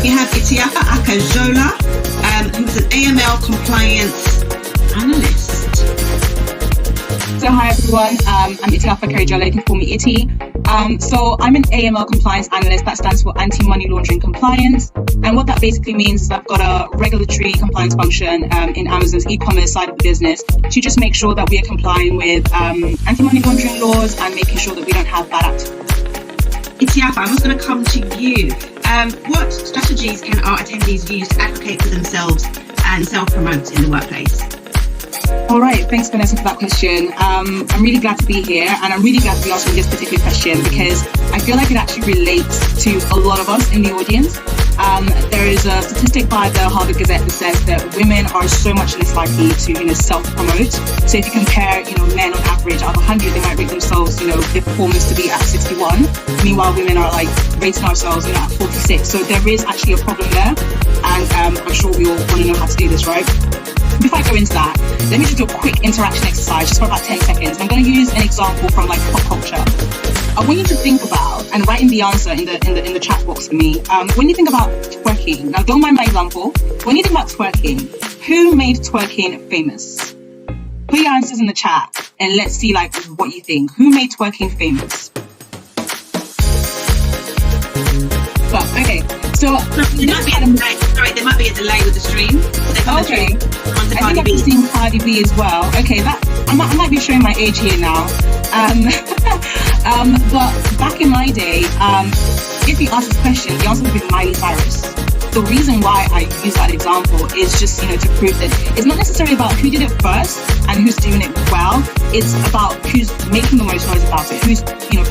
We have Itiafa Akajola, who's an AML compliance analyst. So hi everyone, I'm Itiafa Akajola, you can call me Itty. So I'm an AML compliance analyst, that stands for anti-money laundering compliance. And what that basically means is I've got a regulatory compliance function in Amazon's e-commerce side of the business to just make sure that we are complying with anti-money laundering laws and making sure that we don't have bad actors. Itiafa, I was going to come to you. What strategies can our attendees use to advocate for themselves and self-promote in the workplace? All right, thanks Vanessa for that question. I'm really glad to be here, and I'm really glad to be asking this particular question because I feel like it actually relates to a lot of us in the audience. There is a statistic by the Harvard Gazette that says that women are so much less likely to, self-promote. So if you compare, men on average out of 100, they might rate themselves, their performance to be at 61. Meanwhile, women are rating ourselves, at 46. So there is actually a problem there, and I'm sure we all want to know how to do this, right? Before I go into that, let me just do a quick interaction exercise just for about 10 seconds. I'm going to use an example from pop culture. I want you to think about and write in the answer in the chat box for me. When you think about twerking, now don't mind my example. When you think about twerking, who made twerking famous? Put your answers in the chat and let's see what you think. Who made twerking famous? Well, okay. So there might be a delay with the stream. Okay. I think I've seen Cardi B as well. Okay, I might be showing my age here now. But back in my day, if you ask this question, the answer would be Miley Cyrus. The reason why I use that example is just, to prove that it's not necessarily about who did it first and who's doing it well. It's about who's making the most noise about it, who's,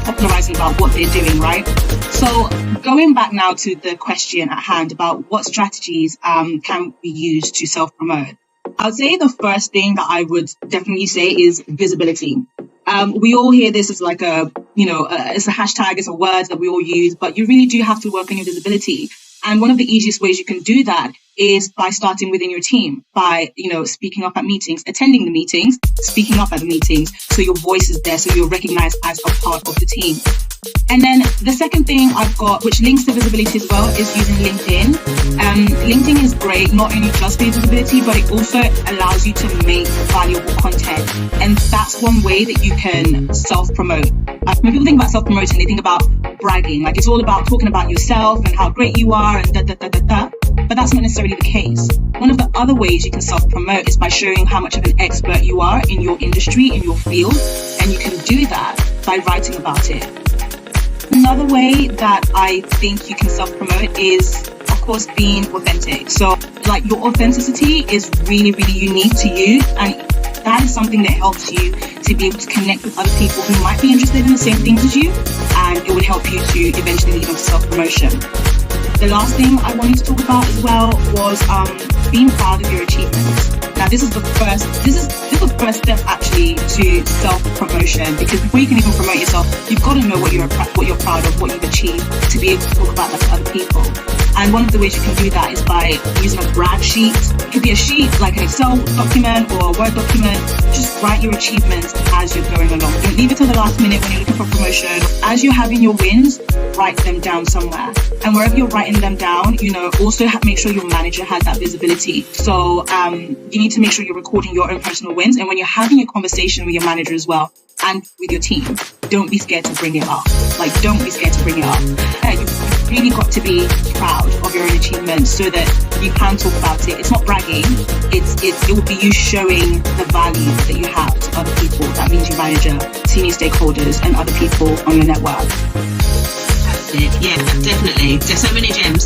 popularizing about what they're doing, right? So going back now to the question at hand about what strategies can we use to self-promote. I would say the first thing that I would definitely say is visibility. We all hear this as it's a hashtag, it's a word that we all use, but you really do have to work on your visibility. And one of the easiest ways you can do that is by starting within your team, by, speaking up at meetings, attending the meetings, speaking up at the meetings, so your voice is there, so you're recognized as a part of the team. And then the second thing I've got, which links to visibility as well, is using LinkedIn. LinkedIn is great, not only just for visibility, but it also allows you to make valuable content. And that's one way that you can self-promote. When people think about self-promoting, they think about bragging. It's all about talking about yourself and how great you are and da-da-da-da-da. But that's not necessarily the case. One of the other ways you can self-promote is by showing how much of an expert you are in your industry, in your field. And you can do that by writing about it. Another way that I think you can self-promote is, of course, being authentic. So, your authenticity is really, really unique to you, and that is something that helps you to be able to connect with other people who might be interested in the same things as you, and it would help you to eventually lead on to self-promotion. The last thing I wanted to talk about as well was being proud of your achievements. Now, this is the first step actually to self-promotion, because before you can even promote yourself, you've got to know what you're proud of, what you've achieved, to be able to talk about that to other people. And one of the ways you can do that is by using a brag sheet. It could be a sheet like an Excel document or a Word document. Just write your achievements as you're going along. Don't leave it till the last minute when you're looking for promotion. As you're having your wins, write them down somewhere. And wherever you're writing them down, also make sure your manager has that visibility. So you need to make sure you're recording your own personal wins. And when you're having a conversation with your manager as well and with your team, don't be scared to bring it up. Don't be scared to bring it up. You've really got to be proud of your own achievements so that you can talk about it. It's not bragging. It will be you showing the value that you have to other people. That means your manager, senior stakeholders, and other people on your network. That's it. Yeah, definitely. There's so many gems.